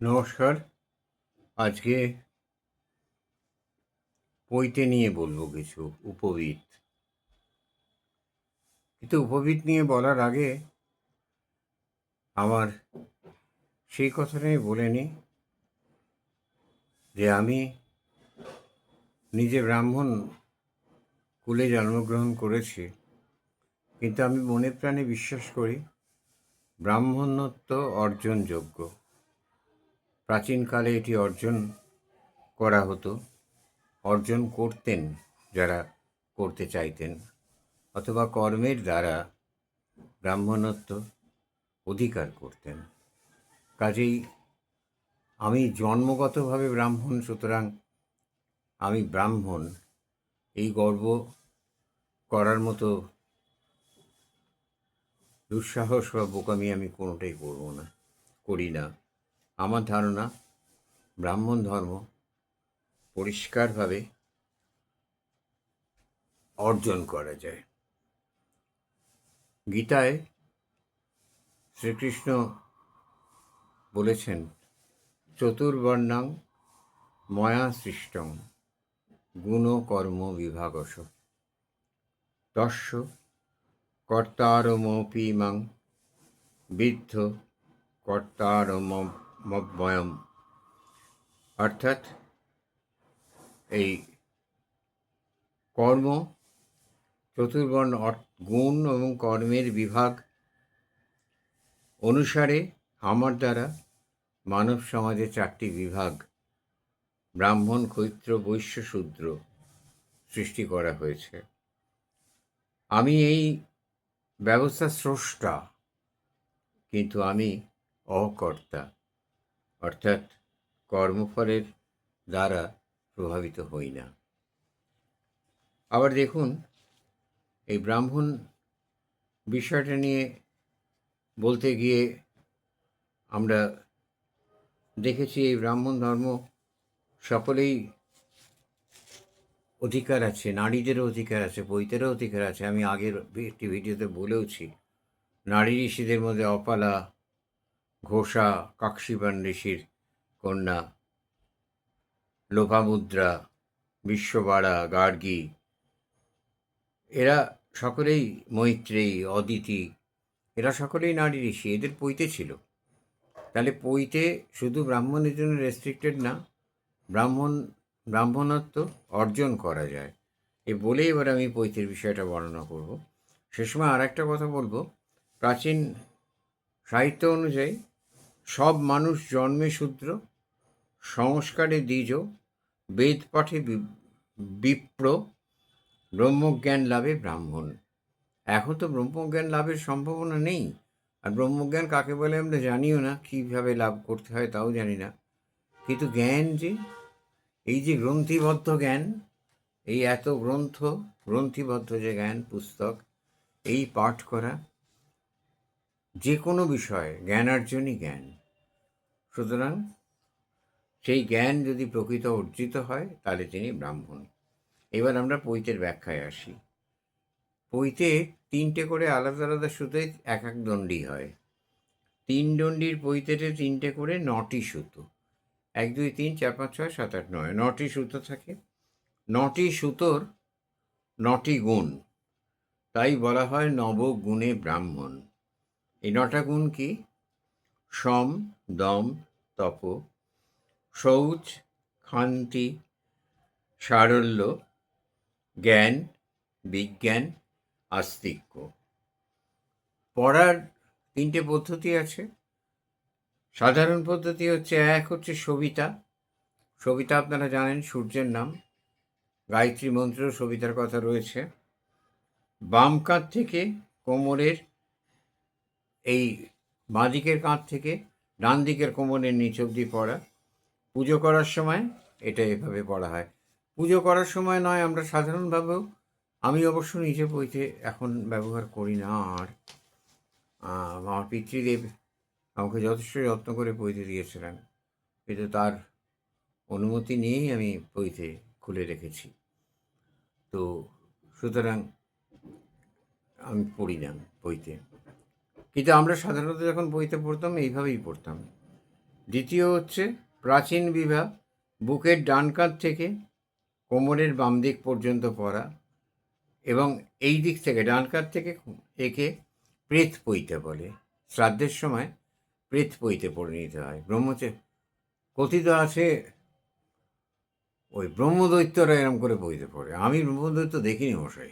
নমস্কার। আজকে পৈতে নিয়ে বলবো কিছু উপবীত। কিন্তু উপবীত নিয়ে বলার আগে আমার সেই কথাটাই বলে নিই যে আমি নিজে ব্রাহ্মণ কুলে জন্মগ্রহণ করেছি, কিন্তু আমি মনে প্রাণে বিশ্বাস করি ব্রাহ্মণত্ব অর্জনযোগ্য। প্রাচীনকালে এটি অর্জন করা হতো, অর্জন করতেন যারা করতে চাইতেন, অথবা কর্মের দ্বারা ব্রাহ্মণত্ব অধিকার করতেন। কাজেই আমি জন্মগতভাবে ব্রাহ্মণ, সুতরাং আমি ব্রাহ্মণ এই গর্ব করার মতো দুঃসাহস বা বোকামি আমি কোনোটাই করি না। আমার ধারণা ব্রাহ্মণ ধর্ম পরিষ্কারভাবে অর্জন করা যায়। গীতায় শ্রীকৃষ্ণ বলেছেন, চতুর্বর্ণাং ময়া সৃষ্টং গুণ কর্ম বিভাগশ তস্য কর্তারমপি মাং বিদ্ধ কর্তারমব্যয়ম। অর্থাৎ এই কর্ম চতুর্বর্ণ গুণ এবং কর্মের বিভাগ অনুসারে আমার দ্বারা মানব সমাজে 4টি বিভাগ ব্রাহ্মণ, ক্ষত্রিয়, বৈশ্য, শূদ্র সৃষ্টি করা হয়েছে। আমি এই ব্যবস্থার স্রষ্টা, কিন্তু আমি অকর্তা, অর্থাৎ কর্মফলের দ্বারা প্রভাবিত হই না। আবার দেখুন, এই ব্রাহ্মণ বিষয়টা নিয়ে বলতে গিয়ে আমরা দেখেছি এই ব্রাহ্মণ ধর্ম সকলেই অধিকার আছে, নারীদেরও অধিকার আছে, পৈতেরও অধিকার আছে। আমি আগের একটি ভিডিওতে বলেওছি, নারী ঋষিদের মধ্যে অপালা, ঘোষা, কাক্ষিপান ঋষির কন্যা, লোপামুদ্রা, বিশ্ববাড়া, গার্গী, এরা সকলেই, মৈত্রেয়ী, অদিতি, এরা সকলেই নারী ঋষি, এদের পৈতে ছিল। তাহলে পৈতে শুধু ব্রাহ্মণের জন্য রেস্ট্রিক্টেড না, ব্রাহ্মণত্ব অর্জন করা যায়। এ বলে এবার আমি পৈতের বিষয়টা বর্ণনা করব। সে সময় আর একটা কথা বলবো, প্রাচীন সাহিত্য অনুযায়ী সব মানুষ জন্মে শূদ্র, সংস্কারে দ্বিজ, বেদ পাঠে বিপ্র, ব্রহ্মজ্ঞান লাভে ব্রাহ্মণ। এখন তো ব্রহ্মজ্ঞান লাভের সম্ভাবনা নেই, আর ব্রহ্মজ্ঞান কাকে বলে আমরা জানিও না, কীভাবে লাভ করতে হয় তাও জানি না। কিন্তু জ্ঞান যে, এই যে গ্রন্থিবদ্ধ জ্ঞান, এই এত গ্রন্থিবদ্ধ যে জ্ঞান, পুস্তক, এই পাঠ করা, যে কোনো বিষয়ে জ্ঞানার্জনই জ্ঞান। সুতরাং সেই জ্ঞান যদি প্রকৃত অর্জিত হয় তাহলে তিনি ব্রাহ্মণ। এবার আমরা পৈতের ব্যাখ্যায় আসি। পৈতে 3টে করে আলাদা আলাদা সুতোয় এক দণ্ডি হয়। 3 দণ্ডির পৈতেতে 3টে করে 9টি সুতো, 1 2 3 4 5 6 7 8 9, 9টি সুতো থাকে। 9টি সুতোর 9টি গুণ, তাই বলা হয় নবগুণে ব্রাহ্মণ। এই 9টা গুণ কি? সম, দম, তপ, শৌচ, ক্ষান্তি, সারল্য, জ্ঞান, বিজ্ঞান, আস্তিক্য। পড়ার 3টে পদ্ধতি আছে। সাধারণ পদ্ধতি হচ্ছে, এক হচ্ছে সবিতা। সবিতা আপনারা জানেন, সূর্যের নাম। গায়ত্রী মন্ত্র সবিতার কথা রয়েছে। বাম কাঁধ থেকে কোমরের, এই বাঁ দিকের কাঁধ থেকে ডান দিকের কোমরের নিচ অবধি পড়া। পুজো করার সময় এটা এভাবে পড়া হয়। পুজো করার সময় নয়, আমরা সাধারণভাবেও, আমি অবশ্য নিজে পৈতে এখন ব্যবহার করি না। আর আমার পিতৃদেব আমাকে যথেষ্ট যত্ন করে পৈতে দিয়েছিলেন, কিন্তু তার অনুমতি নিয়েই আমি পৈতে খুলে রেখেছি। তো সুতরাং আমি পড়ি না পৈতে। কিন্তু আমরা সাধারণত যখন বইতে পড়তাম এইভাবেই পড়তাম। দ্বিতীয় হচ্ছে প্রাচীন বিবাহ, বুকের ডান কাঁধ থেকে কোমরের বাম দিক পর্যন্ত পরা, এবং এই দিক থেকে ডান কাঁধ থেকে একে প্রেত পৈতে বলে। শ্রাদ্ধের সময় প্রেত পৈতে পড়ে নিতে হয়। কথিত আছে ওই ব্রহ্মদৈত্যরা এরম করে পৈতে পড়ে। আমি ব্রহ্মদৈত্য দেখিনি মশাই,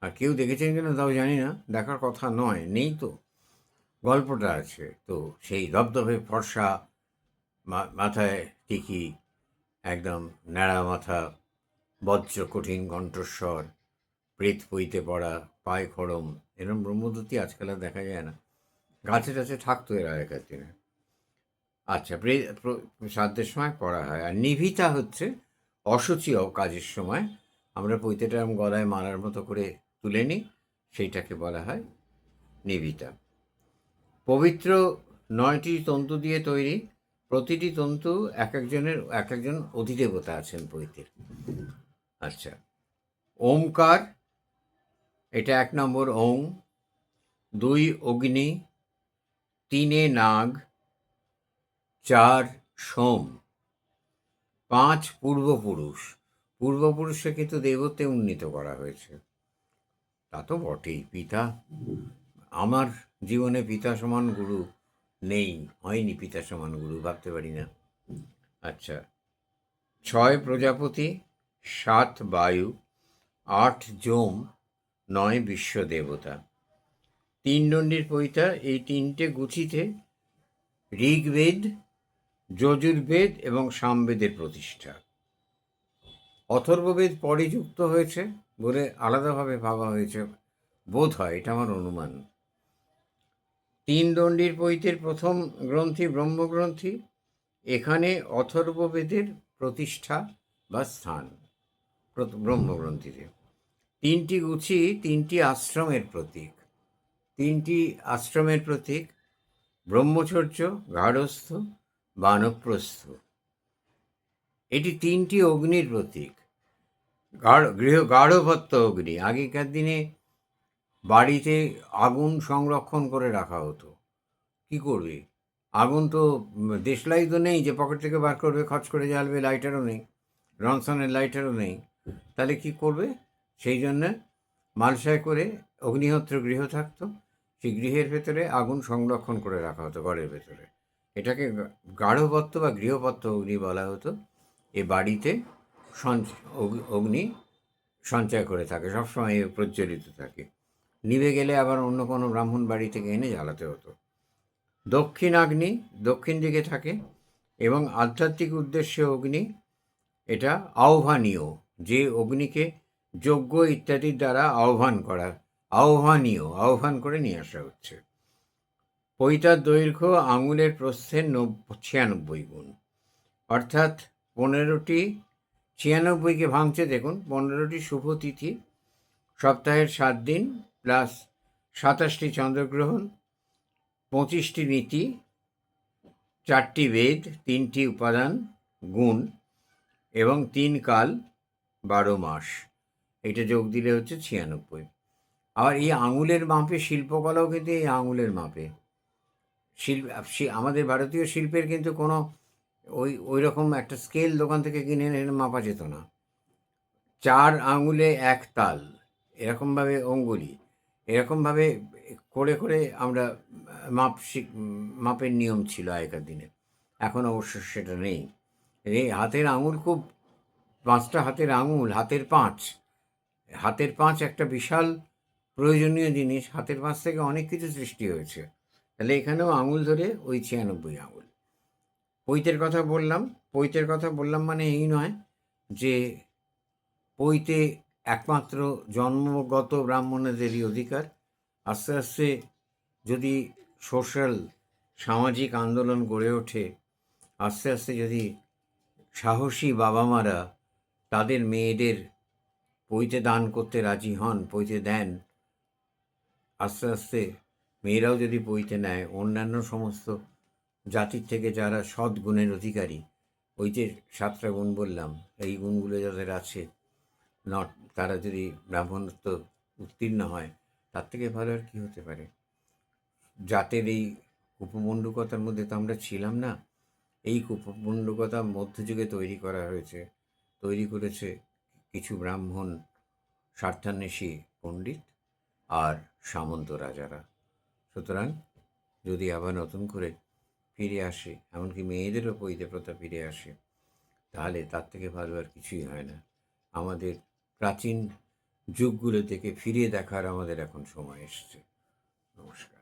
আর কেউ দেখেছেন কিনা তাও জানি না, দেখার কথা নয়, নেই তো। গল্পটা আছে তো, সেই ধবধবে ফর্সা, মাথায় টিকি, একদম ন্যাড়া মাথা, বজ্র কঠিন কণ্ঠস্বর, প্রেত পইতে পড়া, পায়ে খড়ম, এরম ব্রহ্মদূতী আজকাল আর দেখা যায় না। গাছে টাছে থাকতো এর আগেকার দিনে। আচ্ছা, শ্রাদ্ধের সময় পড়া হয়। আর নিভিতা হচ্ছে অশুচিও কাজের সময় আমরা পৈতেটা গলায় মারার মতো করে তুলে নিই, সেইটাকে বলা হয় নিভিতা। পবিত্র 9টি তন্তু দিয়ে তৈরি, প্রতিটি তন্তু এক একজন অধিদেবতা আছেন পৈতের। আচ্ছা, ওমকার, এটা 1 নম্বর ওং, 2 অগ্নি, 3 নাগ, 4 সোম, 5 পূর্বপুরুষ। পূর্বপুরুষে কিন্তু দেবত্বে উন্নীত করা হয়েছে। তা তো বটেই। পিতা, আমার জীবনে পিতা সমান গুরু নেই, হয়নি পিতা সমান গুরু, ভাবতে পারি না। আচ্ছা, 6 প্রজাপতি, 7 বায়ু, 8 যম, 9 বিশ্ব দেবতা। 3 দণ্ডির পৈতা, এই 3টে গুছিতে ঋগ্বেদ, যজুর্বেদ এবং সামবেদের প্রতিষ্ঠা। অথর্ববেদ পরে যুক্ত হয়েছে বলে আলাদাভাবে ভাবা হয়েছে বোধ হয়, এটা আমার অনুমান। 3 দণ্ডির পৈতের প্রথম গ্রন্থি ব্রহ্মগ্রন্থি, এখানে অথর্ববেদের প্রতিষ্ঠা বা স্থান ব্রহ্মগ্রন্থিতে। 3টি গুছি 3টি আশ্রমের প্রতীক। 3টি আশ্রমের প্রতীক: ব্রহ্মচর্য, গার্হস্থ, বানপ্রস্থ। এটি 3টি অগ্নির প্রতীক। গার্হপত্য অগ্নি। আগেকার দিনে বাড়িতে আগুন সংরক্ষণ করে রাখা হতো। কি করবে? আগুন তো, দেশলাই তো নেই যে পকেট থেকে বার করবে, খচ করে জ্বালবে, লাইটারও নেই, রনসনের লাইটারও নেই। তাহলে কি করবে? সেই জন্যে মালসায় করে অগ্নিহোত্র গৃহ থাকতো, সেই গৃহের ভেতরে আগুন সংরক্ষণ করে রাখা হতো ঘরের ভেতরে। এটাকে গার্হপত্য বা গৃহপত্য অগ্নি বলা হতো। এ বাড়িতে অগ্নি সঞ্চয় করে থাকে, সবসময় প্রজ্বলিত থাকে। নিভে গেলে আবার অন্য কোনো ব্রাহ্মণ বাড়ি থেকে এনে জ্বালাতে হতো। দক্ষিণাগ্নি দক্ষিণ দিকে থাকে এবং আধ্যাত্মিক উদ্দেশ্যে অগ্নি, এটা আহ্বানীয়, যে অগ্নিকে যজ্ঞ ইত্যাদির দ্বারা আহ্বান করে নিয়ে আসা হচ্ছে। পৈতার দৈর্ঘ্য আঙুলের প্রস্থের 96 গুণ, অর্থাৎ 15টি, 96কে ভাঙছে দেখুন, 15টি শুভ তিথি, সপ্তাহের 7 দিন প্লাস 27টি চন্দ্রগ্রহণ, 25টি নীতি, 4টি বেদ, 3টি উপাদান গুণ এবং 3 কাল, 12 মাস। এটা যোগ দিলে হচ্ছে 96। আবার এই আঙুলের মাপে শিল্পকলাও কিন্তু এই আঙুলের মাপে আমাদের ভারতীয় শিল্পের কিন্তু কোনো ওই রকম একটা স্কেল দোকান থেকে কিনে এনে মাপা যেত না। 4 আঙুলে 1 তাল, এরকমভাবে অঙ্গুলি, এরকমভাবে করে করে আমরা মাপের নিয়ম ছিল আগেকার দিনে। এখন অবশ্য সেটা নেই। এই হাতের আঙুল খুব, 5টা হাতের আঙুল, হাতের পাঁচ একটা বিশাল প্রয়োজনীয় জিনিস। হাতের পাঁচ থেকে অনেক কিছু সৃষ্টি হয়েছে। তাহলে এখানেও আঙুল ধরে ওই 96 আঙুল। পৈতের কথা বললাম মানে এই নয় যে পৈতে একমাত্র জন্মগত ব্রাহ্মণদেরই অধিকার। আস্তে আস্তে যদি সামাজিক আন্দোলন গড়ে ওঠে, আস্তে আস্তে যদি সাহসী বাবা মারা তাদের মেয়েদের পৈতে দান করতে রাজি হন, পৈতে দেন, আস্তে আস্তে মেয়েরাও যদি পৈতে নেয়, অন্যান্য সমস্ত জাতির থেকে যারা সৎ গুণের অধিকারী, ওই যে 7টা গুণ বললাম, এই গুণগুলো যাদের আছে, তারা যদি ব্রাহ্মণত্ব উত্তীর্ণ হয়, তার থেকে ভালো আর কী হতে পারে? জাতের এই উপমণ্ডুকতার মধ্যে তো আমরা ছিলাম না। এই কুপমণ্ডকতা মধ্যযুগে তৈরি করা হয়েছে, তৈরি করেছে কিছু ব্রাহ্মণ স্বার্থান্বেষী পণ্ডিত আর সামন্ত রাজারা। সুতরাং যদি আবার নতুন করে ফিরে আসে, এমনকি মেয়েদেরও পৈতে প্রথা ফিরে আসে, তাহলে তার থেকে ভালো আর কিছুই হয় না। আমাদের প্রাচীন যুগগুলো থেকে ফিরে দেখার আমাদের এখন সময় এসছে। নমস্কার।